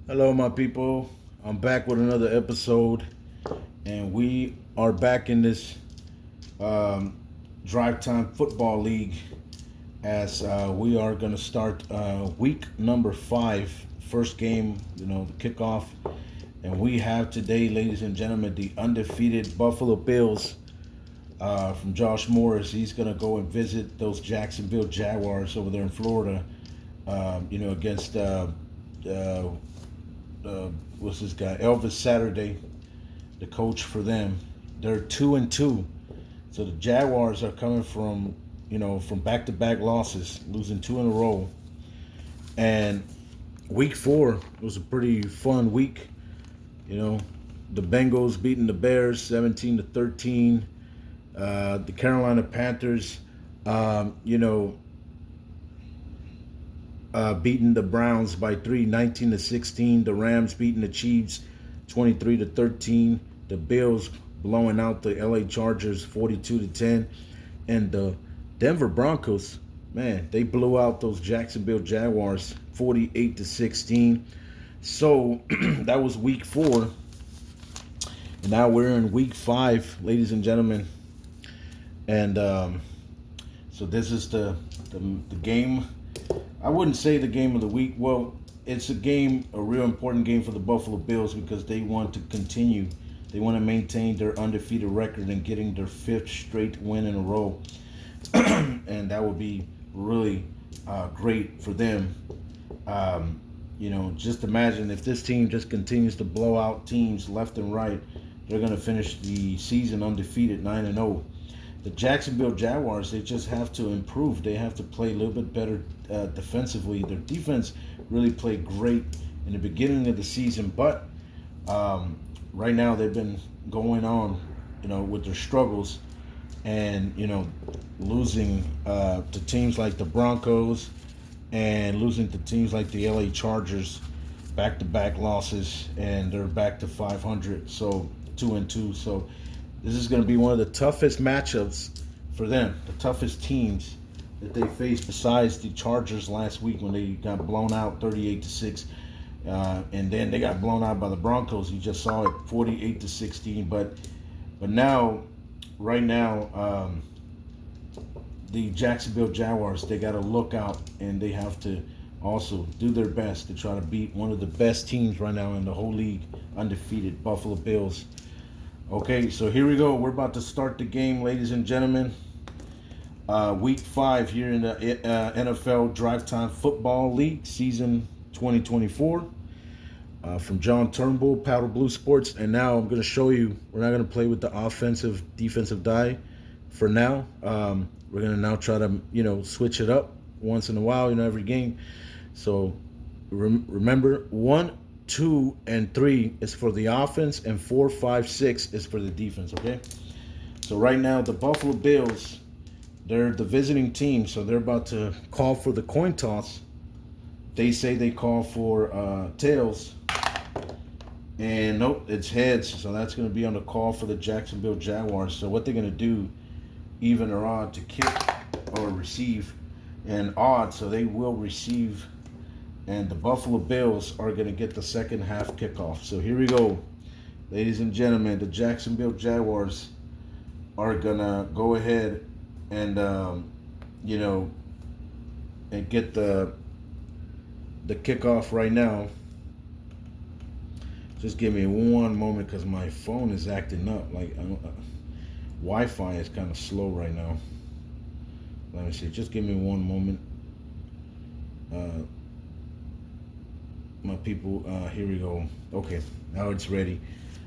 Hello, my people. I'm back with another episode, and we are back in this um, Drive Time Football League as we are going to start week number 5, first game, the kickoff. And we have today, ladies and gentlemen, the undefeated Buffalo Bills from Josh Morris. He's going to go and visit those Jacksonville Jaguars over there in Florida, against uh, uh, what's this guy Elvis Saturday, the coach for them. They're 2-2, so the Jaguars are coming from back-to-back losses, losing two in a row. And week 4 was a pretty fun week. You know, the Bengals beating the Bears 17-13. The Carolina Panthers, beating the Browns by 3, 19-16. The Rams beating the Chiefs 23-13. The Bills blowing out the LA Chargers 42-10. And the Denver Broncos, man, they blew out those Jacksonville Jaguars 48-16. So that was week 4. And now we're in week 5, ladies and gentlemen. And so this is the game. I wouldn't say the game of the week. Well, it's a real important game for the Buffalo Bills because they want to continue. They want to maintain their undefeated record and getting their 5th straight win in a row. And that would be really great for them. Just imagine if this team just continues to blow out teams left and right, they're going to finish the season undefeated, 9-0. The Jacksonville Jaguars, they just have to improve. They have to play a little bit better defensively. Their defense really played great in the beginning of the season, but right now they've been going on, with their struggles and, losing to teams like the Broncos and losing to teams like the LA Chargers, back-to-back losses, and they're back to 500, so 2-2. So this is going to be one of the toughest matchups for them, the toughest teams that they faced besides the Chargers last week when they got blown out 38-6. And then they got blown out by the Broncos. You just saw it, 48-16. But now, right now, the Jacksonville Jaguars, they got to look out and they have to also do their best to try to beat one of the best teams right now in the whole league, undefeated Buffalo Bills. Okay, so here we go. We're about to start the game, ladies and gentlemen. Week 5 here in the NFL Drive Time Football League, season 2024. From John Turnbull, Powder Blue Sports. And now I'm going to show you, we're not going to play with the defensive die for now. We're going to now try to, switch it up once in a while, every game. So remember, 1, 2, and 3 is for the offense, and 4, 5, 6 is for the defense, okay? So right now, the Buffalo Bills, they're the visiting team, so they're about to call for the coin toss. They say they call for tails, and nope, it's heads, so that's going to be on the call for the Jacksonville Jaguars. So what they're going to do, even or odd, to kick or receive, and odd, so they will receive. And the Buffalo Bills are going to get the second half kickoff. So here we go. Ladies and gentlemen, the Jacksonville Jaguars are going to go ahead and, and get the kickoff right now. Just give me one moment because my phone is acting up. Wi-Fi is kind of slow right now. Let me see. Just give me one moment. My people, here we go. Okay, now it's ready.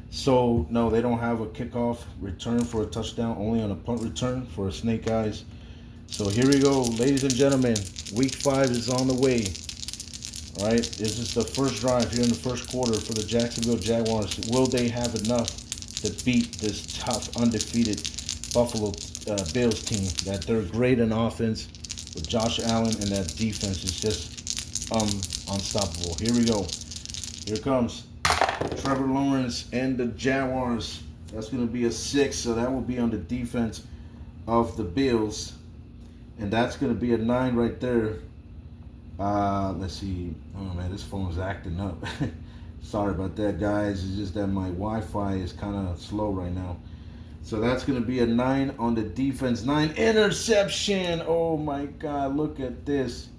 So no, they don't have a kickoff return for a touchdown, only on a punt return for a snake eyes. So here we go, ladies and gentlemen. Week 5 is on the way. All right, this is the first drive here in the first quarter for the Jacksonville Jaguars. Will they have enough to beat this tough, undefeated Buffalo Bills team? That they're great in offense with Josh Allen, and that defense is just unstoppable. Here we go. Here comes Trevor Lawrence and the Jaguars. That's going to be a 6, so that will be on the defense of the Bills. And that's going to be a 9 right there. Let's see. Oh, man, this phone's acting up. Sorry about that, guys. It's just that my Wi-Fi is kind of slow right now. So that's going to be a 9 on the defense. 9 interception. Oh my God, look at this.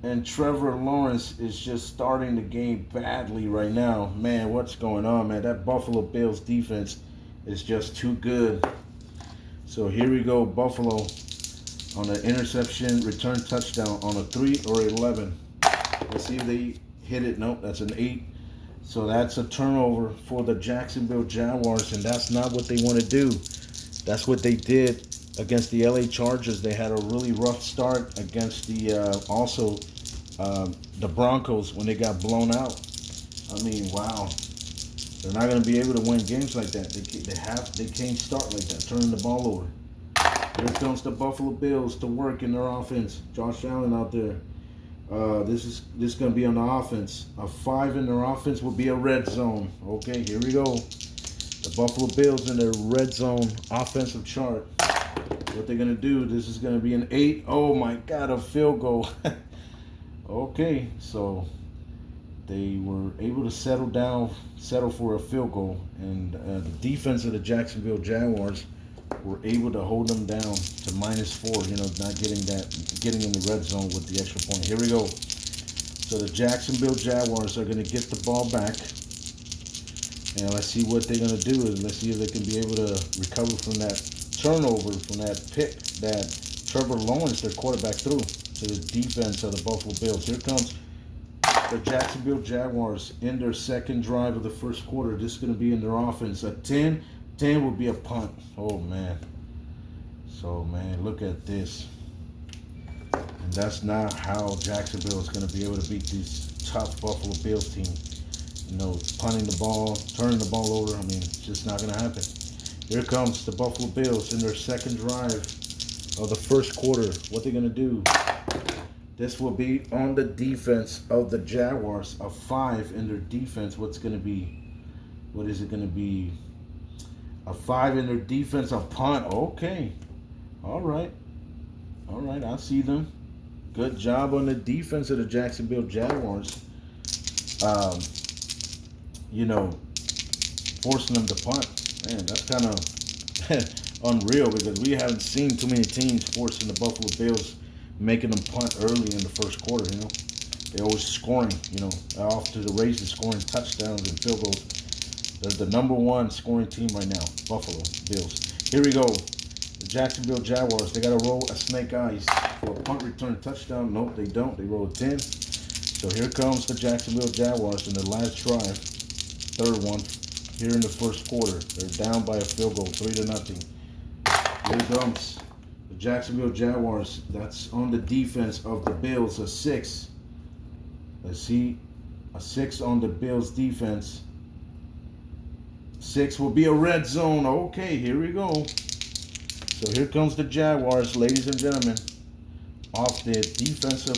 And Trevor Lawrence is just starting the game badly right now. Man, what's going on, man? That Buffalo Bills defense is just too good. So here we go, Buffalo on an interception, return touchdown on a 3 or 11. Let's see if they hit it. Nope, that's an 8. So that's a turnover for the Jacksonville Jaguars, and that's not what they want to do. That's what they did against the LA Chargers. They had a really rough start against the the Broncos when they got blown out. I mean, wow. They're not going to be able to win games like that. They can't start like that, turning the ball over. Here comes the Buffalo Bills to work in their offense. Josh Allen out there. This is going to be on the offense. A 5 in their offense will be a red zone. Okay, here we go. The Buffalo Bills in their red zone offensive chart. What they're going to do, this is going to be an 8. Oh my God, a field goal. Okay, so they were able to settle for a field goal. And the defense of the Jacksonville Jaguars were able to hold them down to -4, not getting in the red zone with the extra point. Here we go. So the Jacksonville Jaguars are going to get the ball back. And let's see what they're going to do. Let's see if they can be able to recover from that turnover, from that pick that Trevor Lawrence, their quarterback, threw to the defense of the Buffalo Bills. Here comes the Jacksonville Jaguars in their second drive of the first quarter. This is going to be in their offense. A 10 will be a punt. Oh, man. So, man, look at this. And that's not how Jacksonville is going to be able to beat these tough Buffalo Bills team. Punting the ball, turning the ball over. I mean, it's just not going to happen. Here comes the Buffalo Bills in their second drive of the first quarter. What they're going to do. This will be on the defense of the Jaguars. A 5 in their defense. What's going to be? What is it going to be? A 5 in their defense, a punt. Okay. All right. I see them. Good job on the defense of the Jacksonville Jaguars. Forcing them to punt. Man, that's kind of unreal because we haven't seen too many teams forcing the Buffalo Bills, making them punt early in the first quarter, They're always scoring, off to the races, scoring touchdowns and field goals. They're the number 1 scoring team right now, Buffalo Bills. Here we go. The Jacksonville Jaguars, they got to roll a snake eyes for a punt return touchdown. Nope, they don't. They roll a 10. So here comes the Jacksonville Jaguars in the last drive, third one, here in the first quarter. They're down by a field goal, 3-0. Here comes the Jacksonville Jaguars. That's on the defense of the Bills, a 6. Let's see, a 6 on the Bills defense. 6 will be a red zone. Okay, here we go. So here comes the Jaguars, ladies and gentlemen, off the defensive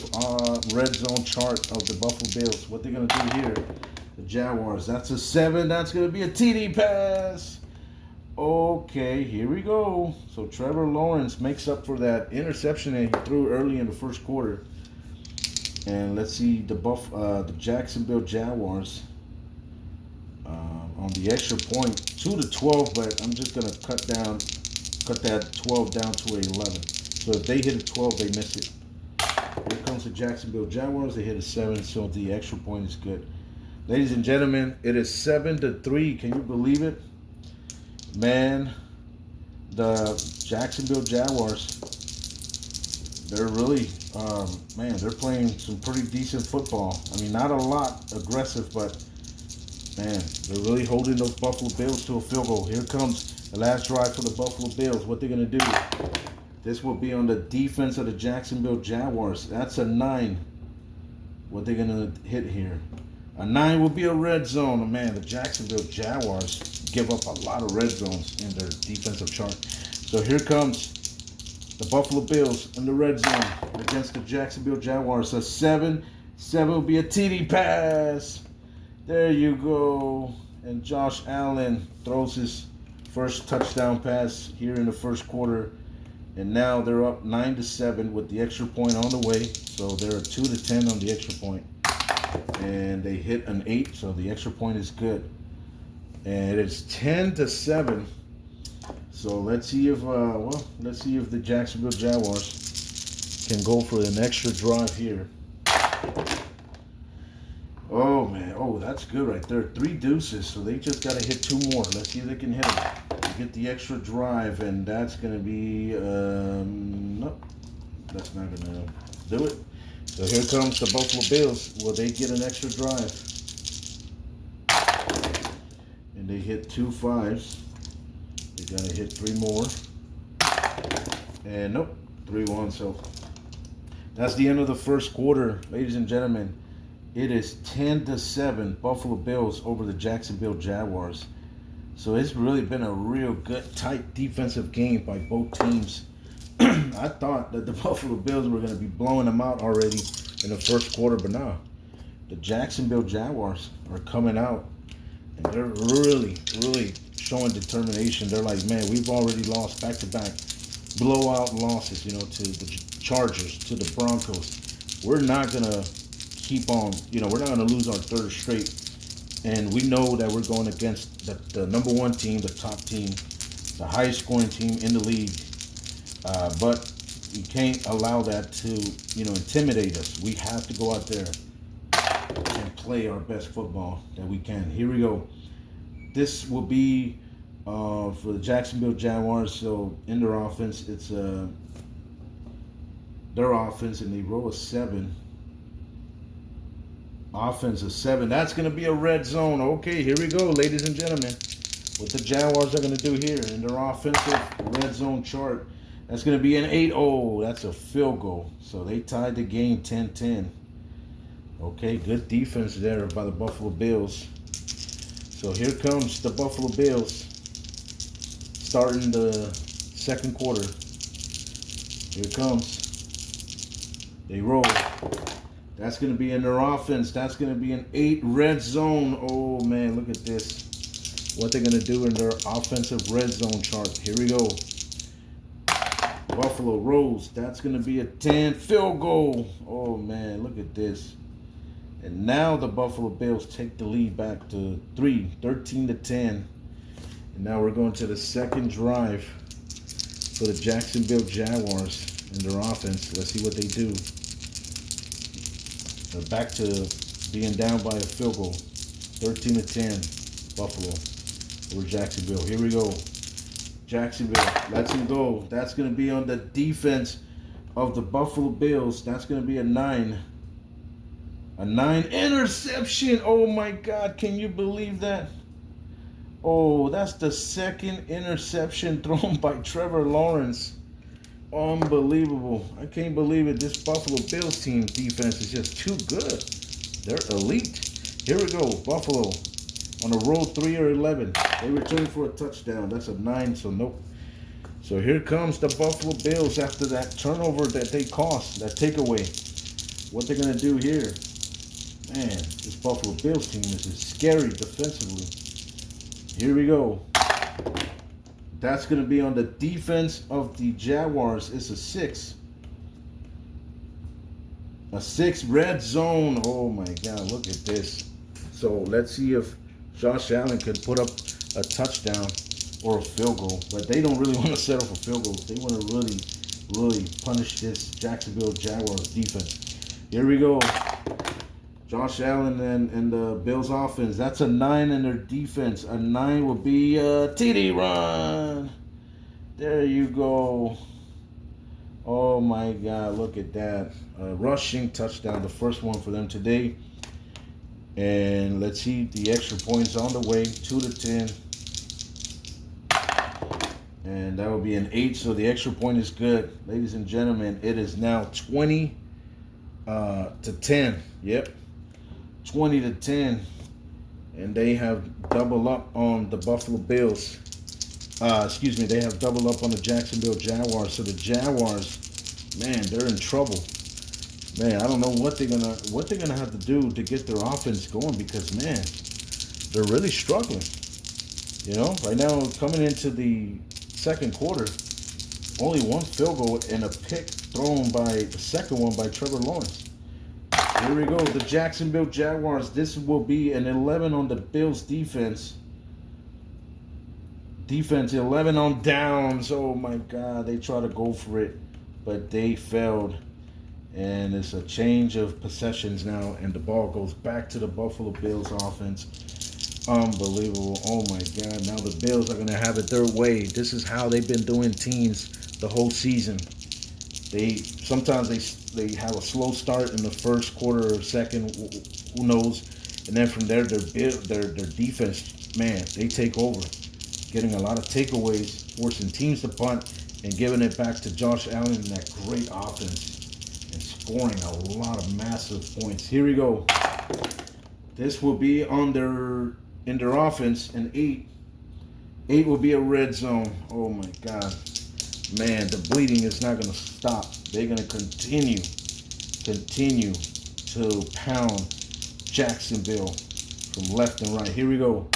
red zone chart of the Buffalo Bills. What they're going to do here, the Jaguars, that's a 7. That's going to be a TD pass. Okay, here we go. So Trevor Lawrence makes up for that interception that he threw early in the first quarter. And let's see the Jacksonville Jaguars on the extra point, 2-12, but I'm just gonna cut that 12 down to 11. So if they hit a 12, they miss it. Here comes the Jacksonville Jaguars. They hit a 7, so the extra point is good. Ladies and gentlemen, it is 7-3. Can you believe it? Man, the Jacksonville Jaguars, they're really, they're playing some pretty decent football. I mean, not a lot aggressive, but, man, they're really holding those Buffalo Bills to a field goal. Here comes the last drive for the Buffalo Bills. What they're going to do, this will be on the defense of the Jacksonville Jaguars. That's a 9. What they're going to hit here. A 9 will be a red zone. Man, the Jacksonville Jaguars give up a lot of red zones in their defensive chart. So here comes the Buffalo Bills in the red zone against the Jacksonville Jaguars. A 7 will be a TD pass. There you go. And Josh Allen throws his first touchdown pass here in the first quarter. And now they're up 9-7 with the extra point on the way. So they're 2-10 on the extra point. And they hit an 8, so the extra point is good. And it's 10-7. So let's see if the Jacksonville Jaguars can go for an extra drive here. Oh man, oh that's good right there. 3 deuces, so they just gotta hit 2 more. Let's see if they can hit them. Get the extra drive, and that's gonna be nope, that's not gonna do it. So here comes the Buffalo Bills. Will they get an extra drive? And they hit 2 5s. They gotta hit 3 more. And nope, 3-1. So that's the end of the first quarter, ladies and gentlemen. It is 10-7, Buffalo Bills over the Jacksonville Jaguars. So it's really been a real good, tight defensive game by both teams. I thought that the Buffalo Bills were going to be blowing them out already in the first quarter, but no. The Jacksonville Jaguars are coming out, and they're really, really showing determination. They're like, man, we've already lost back-to-back blowout losses, to the Chargers, to the Broncos. We're not going to keep on, we're not going to lose our third straight. And we know that we're going against the number 1 team, the top team, the highest scoring team in the league. But we can't allow that to, intimidate us. We have to go out there and play our best football that we can. Here we go. This will be for the Jacksonville Jaguars. So in their offense, it's their offense, and they roll a 7. Offense is 7. That's going to be a red zone. Okay, here we go, ladies and gentlemen. What the Jaguars are going to do here in their offensive red zone chart. That's going to be an 8. Oh, that's a field goal. So they tied the game 10-10. Okay, good defense there by the Buffalo Bills. So here comes the Buffalo Bills starting the second quarter. Here it comes. They roll. That's going to be in their offense. That's going to be an 8 red zone. Oh, man, look at this. What they're going to do in their offensive red zone chart. Here we go. Buffalo rolls. That's going to be a 10 field goal. Oh, man, look at this. And now the Buffalo Bills take the lead back to 13-10. And now we're going to the second drive for the Jacksonville Jaguars in their offense. Let's see what they do. They're back to being down by a field goal. 13-10, Buffalo over Jacksonville. Here we go. Jacksonville lets him go. That's going to be on the defense of the Buffalo Bills. That's going to be a 9. A 9 interception. Oh, my God. Can you believe that? Oh, that's the second interception thrown by Trevor Lawrence. Unbelievable. I can't believe it. This Buffalo Bills team defense is just too good. They're elite. Here we go. Buffalo on a roll 3 or 11. They return for a touchdown. That's a 9, so nope. So here comes the Buffalo Bills after that turnover that they cost, that takeaway. What they're going to do here. Man, this Buffalo Bills team is just scary defensively. Here we go. That's going to be on the defense of the Jaguars. It's a 6. A 6 red zone. Oh, my God. Look at this. So let's see if Josh Allen can put up a touchdown or a field goal. But they don't really want to settle for field goals. They want to really, really punish this Jacksonville Jaguars defense. Here we go. Josh Allen and the Bills offense. That's a 9 in their defense. A 9 will be a TD run. There you go. Oh, my God. Look at that. A rushing touchdown. The first one for them today. And let's see the extra points on the way. 2-10. And that will be an 8. So the extra point is good. Ladies and gentlemen, it is now 20 to 10. Yep. 20-10, and they have double up on the Buffalo Bills. They have double up on the Jacksonville Jaguars. So the Jaguars, man, they're in trouble. Man, I don't know what they're gonna have to do to get their offense going, because man, they're really struggling. Right now coming into the second quarter, only 1 field goal and a pick thrown by the second one by Trevor Lawrence. Here we go. The Jacksonville Jaguars. This will be an 11 on the Bills defense. Defense 11 on downs. Oh my God. They try to go for it, but they failed. And it's a change of possessions now, and the ball goes back to the Buffalo Bills offense. Unbelievable. Oh my God. Now the Bills are going to have it their way. This is how they've been doing teams the whole season. Sometimes they have a slow start in the first quarter or second, who knows, and then from there their defense, man, they take over, getting a lot of takeaways, forcing teams to punt, and giving it back to Josh Allen and that great offense, and scoring a lot of massive points. Here we go. This will be in their offense, and 8 will be a red zone. Oh my God. Man, the bleeding is not going to stop. They're going to continue to pound Jacksonville from left and right. Here we go.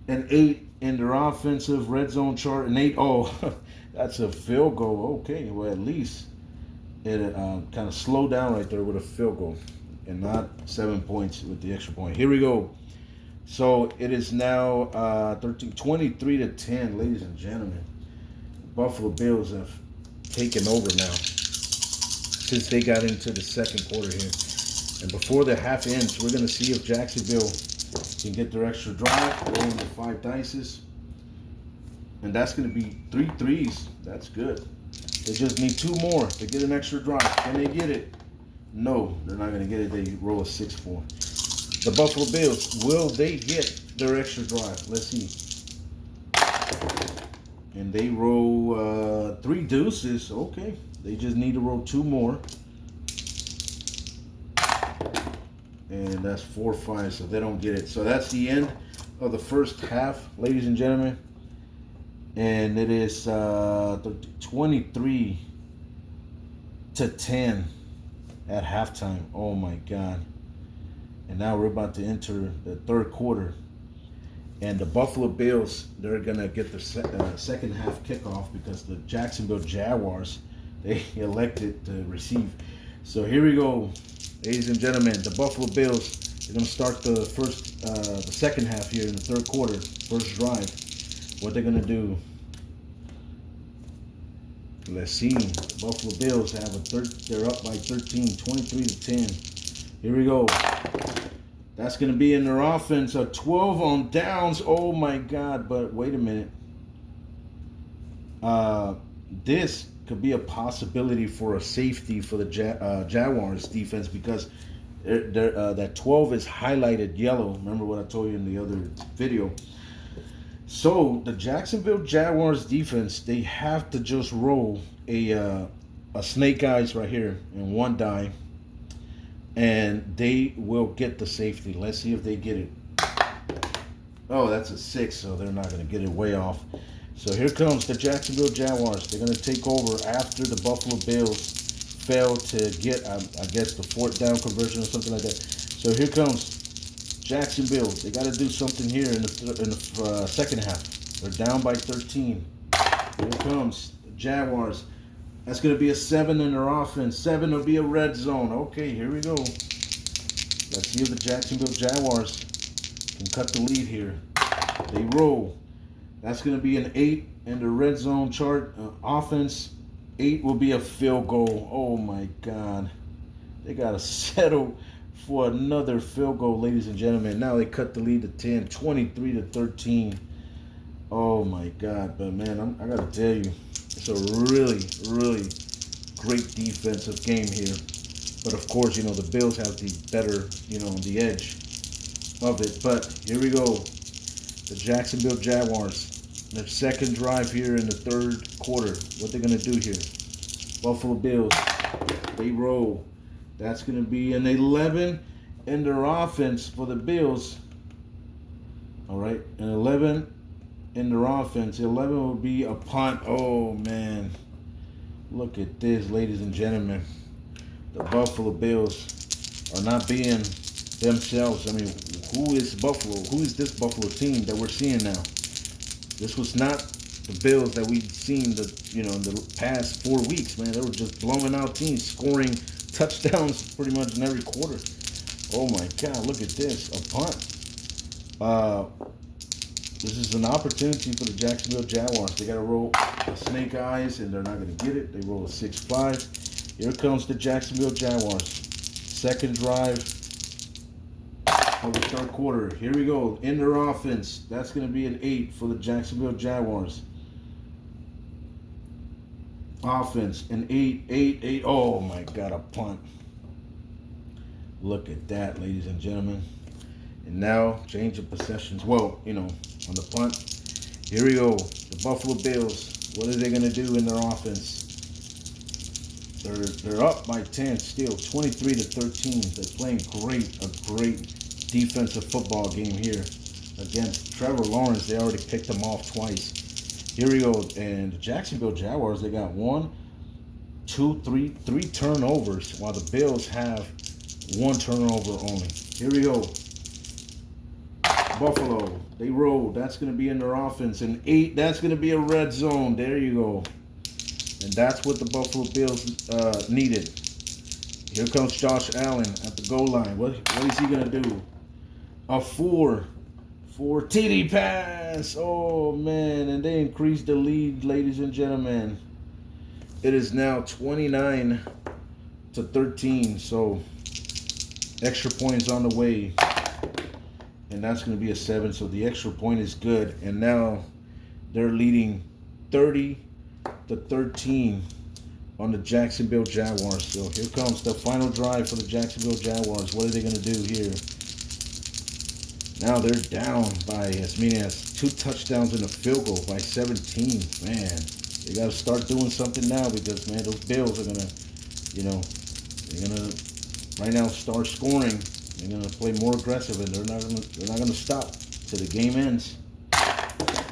An 8 in their offensive red zone chart. An 8. Oh, that's a field goal. Okay, well, at least it kind of slowed down right there with a field goal and not 7 points with the extra point. Here we go. So it is now 23-10, ladies and gentlemen. Buffalo Bills have taken over now since they got into the second quarter here. And before the half ends, we're going to see if Jacksonville can get their extra drive, rolling the 5 dices. And that's going to be 3 threes. That's good. They just need 2 more to get an extra drive. Can they get it? No, they're not going to get it. They roll a 6-4. The Buffalo Bills, will they get their extra drive? Let's see. And they roll 3 deuces. Okay. They just need to roll 2 more. And that's 4-5, so they don't get it. So that's the end of the first half, ladies and gentlemen. And it is 23-10 at halftime. Oh my God. And now we're about to enter the third quarter. And the Buffalo Bills, they're going to get the second half kickoff because the Jacksonville Jaguars, they elected to receive. So here we go, ladies and gentlemen. The Buffalo Bills, they're going to start the second half here in the third quarter, first drive. What they're going to do. Let's see. The Buffalo Bills they're up by 13, 23-10. Here we go. That's going to be in their offense, a 12 on downs. Oh, my God. But wait a minute. This could be a possibility for a safety for the Jaguars defense because that 12 is highlighted yellow. Remember what I told you in the other video. So the Jacksonville Jaguars defense, they have to just roll a snake eyes right here and 1 die. And they will get the safety. Let's see if they get it. Oh, that's a 6, so they're not going to get it way off. So here comes the Jacksonville Jaguars. They're going to take over after the Buffalo Bills failed to get, I guess, the 4th down conversion or something like that. So here comes Jacksonville. They got to do something here in the second half. They're down by 13. Here comes the Jaguars. That's going to be a 7 in their offense. 7 will be a red zone. Okay, here we go. Let's see if the Jacksonville Jaguars can cut the lead here. They roll. That's going to be an 8 in the red zone chart. Offense, 8 will be a field goal. Oh, my God. They got to settle for another field goal, ladies and gentlemen. Now they cut the lead to 10, 23-13. Oh, my God. But, man, I got to tell you. It's a really, really great defensive game here. But, of course, the Bills have the better, the edge of it. But here we go. The Jacksonville Jaguars. Their second drive here in the third quarter. What they're going to do here. Buffalo Bills. They roll. That's going to be an 11 in their offense for the Bills. All right. An 11 in their offense. 11 will be a punt. Oh, man. Look at this, ladies and gentlemen. The Buffalo Bills are not being themselves. I mean, who is Buffalo? Who is this Buffalo team that we're seeing now? This was not the Bills that we've seen in the past 4 weeks, man. They were just blowing out teams, scoring touchdowns pretty much in every quarter. Oh my God, look at this. A punt. This is an opportunity for the Jacksonville Jaguars. They got to roll a snake eyes, and they're not going to get it. They roll a 6-5. Here comes the Jacksonville Jaguars. Second drive of the third quarter. Here we go. In their offense. That's going to be an 8 for the Jacksonville Jaguars. Offense, an 8. Oh my God, a punt. Look at that, ladies and gentlemen. And now, change of possessions. Well, you know, on the punt. Here we go. The Buffalo Bills. What are they going to do in their offense? They're up by 10 still, 23-13. They're playing a great defensive football game here against Trevor Lawrence. They already picked him off twice. Here we go. And the Jacksonville Jaguars, they got 1, 2, 3 turnovers, while the Bills have 1 turnover only. Here we go. Buffalo, they roll. That's going to be in their offense. And 8, that's going to be a red zone. There you go. And that's what the Buffalo Bills needed. Here comes Josh Allen at the goal line. What is he going to do? A 4 TD pass. Oh, man. And they increased the lead, ladies and gentlemen. It is now 29-13. So, extra points on the way. And that's going to be a 7. So, the extra point is good. And now they're leading 30-13 on the Jacksonville Jaguars. So, here comes the final drive for the Jacksonville Jaguars. What are they going to do here? Now they're down by as many as 2 touchdowns and a field goal by 17. Man, they got to start doing something now because, man, those Bills are going to, you know, they're going to right now start scoring. They're going to play more aggressive, and they're not going to stop till the game ends.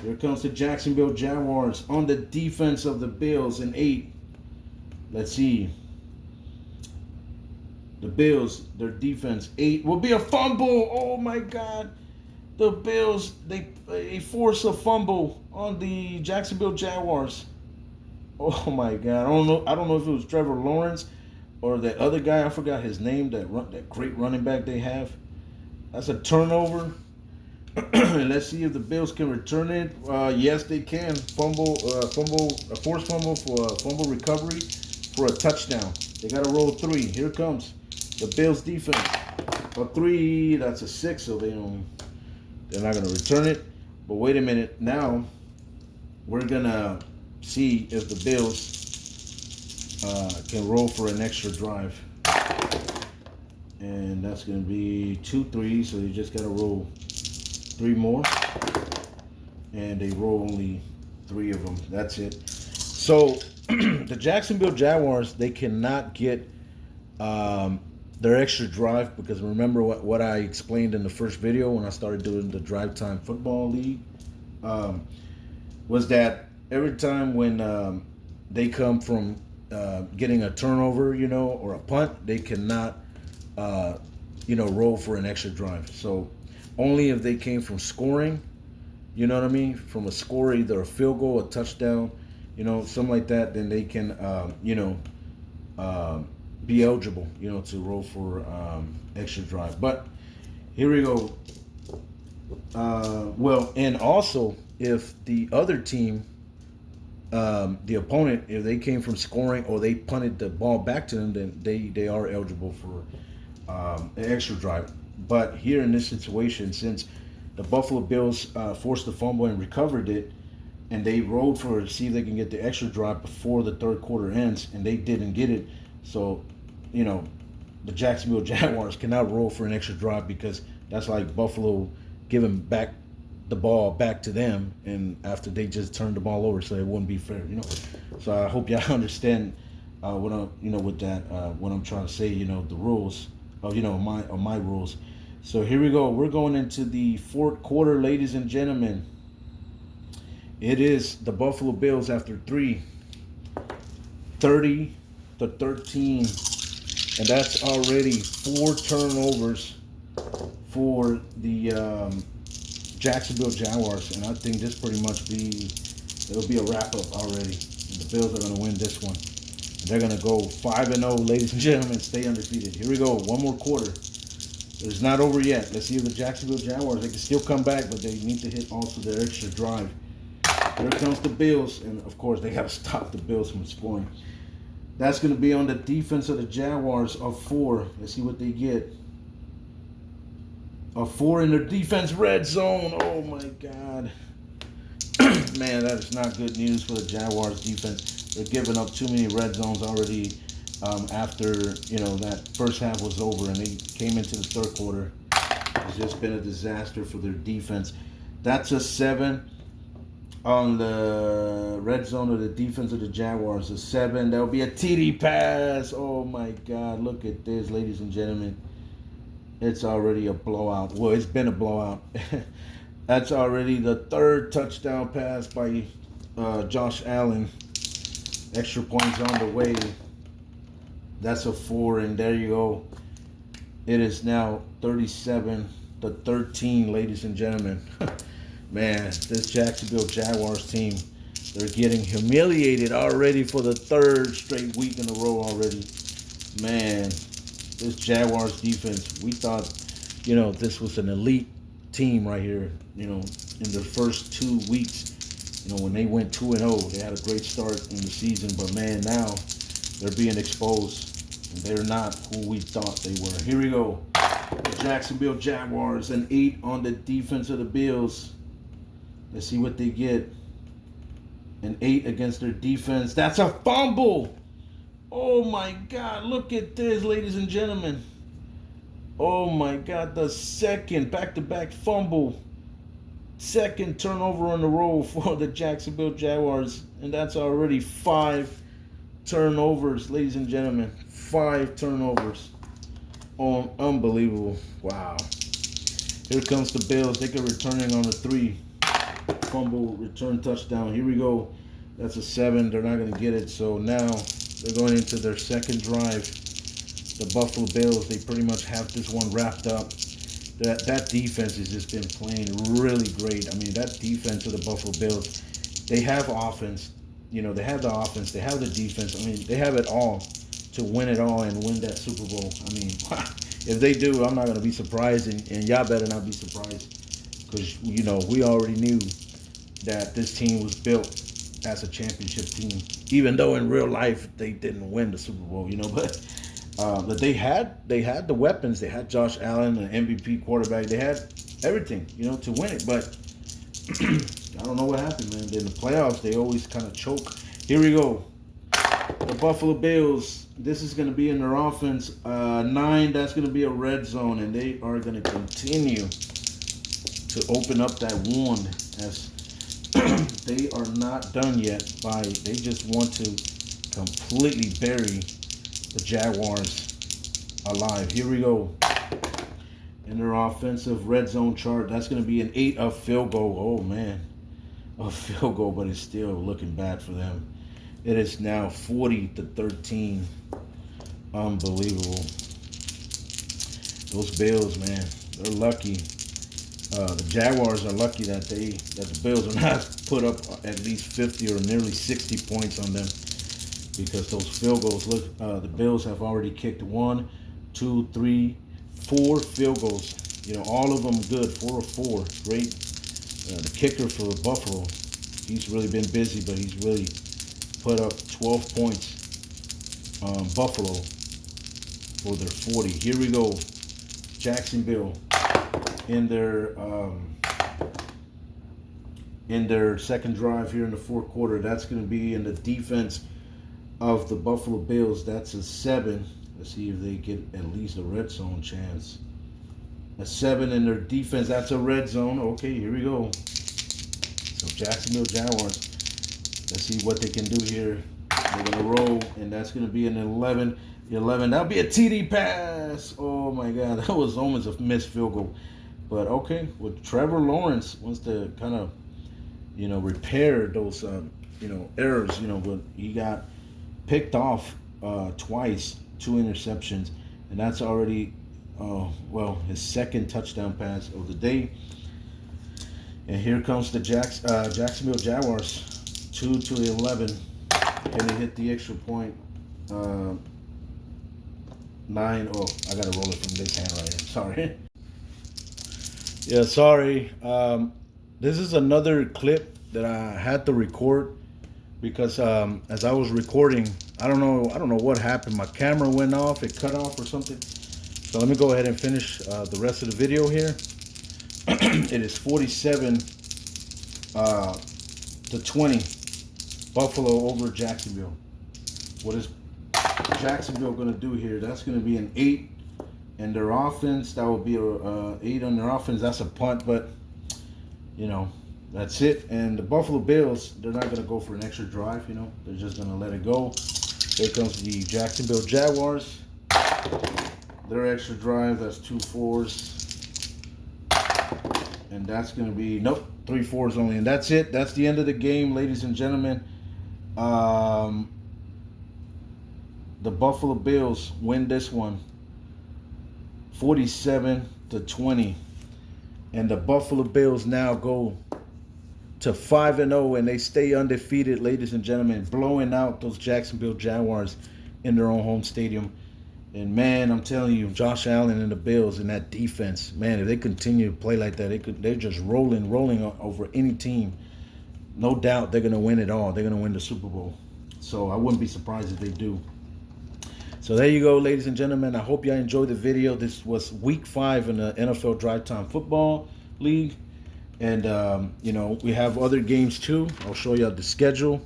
Here comes the Jacksonville Jaguars on the defense of the Bills in 8. Let's see. The Bills, their defense, 8 will be a fumble. Oh my God. The Bills, they force a fumble on the Jacksonville Jaguars. Oh my God. I don't know if it was Trevor Lawrence or that other guy. I forgot his name, that great running back they have. That's a turnover. Let's see if the Bills can return it. Yes, they can. A forced fumble for a fumble recovery for a touchdown. They got to roll 3. Here it comes. The Bills defense. A 3, that's a 6, so they're not going to return it. But wait a minute. Now, we're going to see if the Bills can roll for an extra drive. And that's going to be 2 3s, so you just got to roll 3 more. And they roll only 3 of them. That's it. So, the Jacksonville Jaguars, they cannot get their extra drive because remember what I explained in the first video when I started doing the Drive Time Football League was that every time when they come from getting a turnover, you know, or a punt, they cannot, roll for an extra drive. So only if they came from scoring, you know what I mean, from a score, either a field goal, a touchdown, you know, something like that, then they can, be eligible, you know, to roll for extra drive. But here we go. Well, and also if the other team, the opponent, if they came from scoring or they punted the ball back to them, then they are eligible for an extra drive. But here in this situation, since the Buffalo Bills forced the fumble and recovered it, and they rolled for it to see if they can get the extra drive before the third quarter ends, and they didn't get it. So, you know, the Jacksonville Jaguars cannot roll for an extra drive because that's like Buffalo giving back the ball back to them, and after they just turned the ball over, so it wouldn't be fair, you know. So I hope y'all understand what I'm, with that, what I'm trying to say, the rules of, my rules. So here we go. We're going into the fourth quarter, ladies and gentlemen. It is the Buffalo Bills after 3, 30-13, and that's already 4 turnovers for the Jacksonville Jaguars, and I think this pretty much it'll be a wrap up already. And the Bills are going to win this one. They're going to go 5-0, ladies and gentlemen, stay undefeated. Here we go, one more quarter. It's not over yet. Let's see if the Jacksonville Jaguars, they can still come back, but they need to hit also their extra drive. Here comes the Bills, and of course, they got to stop the Bills from scoring. That's going to be on the defense of the Jaguars of 4. Let's see what they get. A 4 in their defense red zone. Oh, my God. Man, that is not good news for the Jaguars defense. They're giving up too many red zones already after, that first half was over and they came into the third quarter. It's just been a disaster for their defense. That's a 7 on the red zone of the defense of the Jaguars. A 7. That'll be a TD pass. Oh, my God. Look at this, ladies and gentlemen. It's already a blowout. Well, it's been a blowout. That's already the 3rd touchdown pass by Josh Allen. Extra points on the way. That's a 4, and there you go. It is now 37-13, ladies and gentlemen. Man, this Jacksonville Jaguars team, they're getting humiliated already for the 3rd straight week in a row already. Man, this Jaguars defense, we thought, this was an elite team right here, in their first 2 weeks. When they went 2-0, they had a great start in the season, but man, now they're being exposed. And they're not who we thought they were. Here we go. The Jacksonville Jaguars, an 8 on the defense of the Bills. Let's see what they get. An 8 against their defense. That's a fumble. Oh my God, look at this, ladies and gentlemen. Oh my God, the second back-to-back fumble. 2nd turnover on the roll for the Jacksonville Jaguars. And that's already 5 turnovers, ladies and gentlemen. 5 turnovers. Oh, unbelievable. Wow. Here comes the Bills. They are returning on a 3. Fumble, return touchdown. Here we go. That's a 7. They're not going to get it. So now they're going into their 2nd drive. The Buffalo Bills, they pretty much have this one wrapped up. That defense has just been playing really great. I mean, that defense of the Buffalo Bills, they have offense. They have the offense. They have the defense. I mean, they have it all to win it all and win that Super Bowl. I mean, if they do, I'm not going to be surprised, and y'all better not be surprised because, we already knew that this team was built as a championship team, even though in real life they didn't win the Super Bowl, but they had the weapons. They had Josh Allen, an MVP quarterback. They had everything, to win it. But I don't know what happened, man. In the playoffs, they always kind of choke. Here we go. The Buffalo Bills. This is going to be in their offense. 9. That's going to be a red zone, and they are going to continue to open up that wound as they are not done yet. They just want to completely bury the Jaguars alive. Here we go. In their offensive red zone chart, that's going to be an 8 of field goal. Oh, man. A field goal, but it's still looking bad for them. It is now 40-13. Unbelievable. Those Bills, man, they're lucky. The Jaguars are lucky that the Bills are not put up at least 50 or nearly 60 points on them. Because those field goals, look, the Bills have already kicked 1, 2, 3, 4 field goals. All of them good, 4 of 4. Great. The kicker for Buffalo, he's really been busy, but he's really put up 12 points. Buffalo for their 40. Here we go. Jacksonville in their 2nd drive here in the 4th quarter. That's going to be in the defense of the Buffalo Bills. That's a 7. Let's see if they get at least a red zone chance. A 7 in their defense. That's a red zone. Okay, here we go. So Jacksonville Jaguars. Let's see what they can do here. They're going to roll, and that's going to be an 11. 11. That'll be a TD pass. Oh, my God. That was almost a missed field goal. But, okay, well, Trevor Lawrence wants to kind of, repair those, errors, but he got picked off twice, 2 interceptions, and that's already, his 2nd touchdown pass of the day. And here comes the Jacksonville Jaguars, 2-11. Can they hit the extra point? 9. Oh, I gotta roll it from this hand right here. Sorry. Yeah, sorry. This is another clip that I had to record because as I was recording, I don't know what happened. My camera went off, it cut off or something. So let me go ahead and finish the rest of the video here. It is 47 to 20, Buffalo over Jacksonville. What is Jacksonville going to do here? That's going to be an 8, and their offense, that will be a 8 on their offense. That's a punt, but you know, that's it. And the Buffalo Bills, they're not going to go for an extra drive. You know, they're just going to let it go. Here comes the Jacksonville Jaguars. Their extra drive, that's 2 4s, and that's going to be 3 4s only, and that's it. That's the end of the game, ladies and gentlemen. The Buffalo Bills win this one 47 to 20, and the Buffalo Bills now go to 5-0, and they stay undefeated, ladies and gentlemen, blowing out those Jacksonville Jaguars in their own home stadium. And man, I'm telling you, Josh Allen and the Bills and that defense, man, if they continue to play like that, they're just rolling over any team. No doubt they're going to win it all. They're going to win the Super Bowl. So I wouldn't be surprised if they do. So there you go, ladies and gentlemen. I hope you enjoyed the video. This was week 5 in the NFL Drive Time Football League. And, you know, we have other games too. I'll show you the schedule.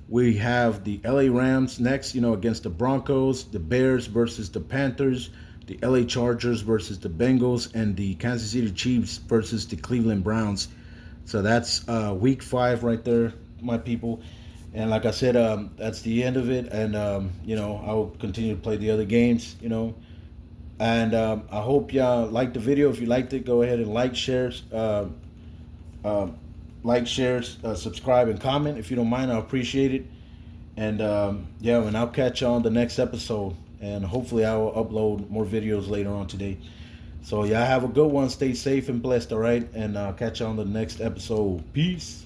We have the LA Rams next, you know, against the Broncos, the Bears versus the Panthers, the LA Chargers versus the Bengals, and the Kansas City Chiefs versus the Cleveland Browns. So that's week 5 right there, my people. And like I said, that's the end of it. And, you know, I will continue to play the other games, you know. And I hope y'all liked the video. If you liked it, go ahead and like, share, subscribe, and comment. If you don't mind, I appreciate it. And yeah, and I'll catch you on the next episode. And hopefully I will upload more videos later on today. So yeah, have a good one. Stay safe and blessed, all right? And I'll catch you on the next episode. Peace.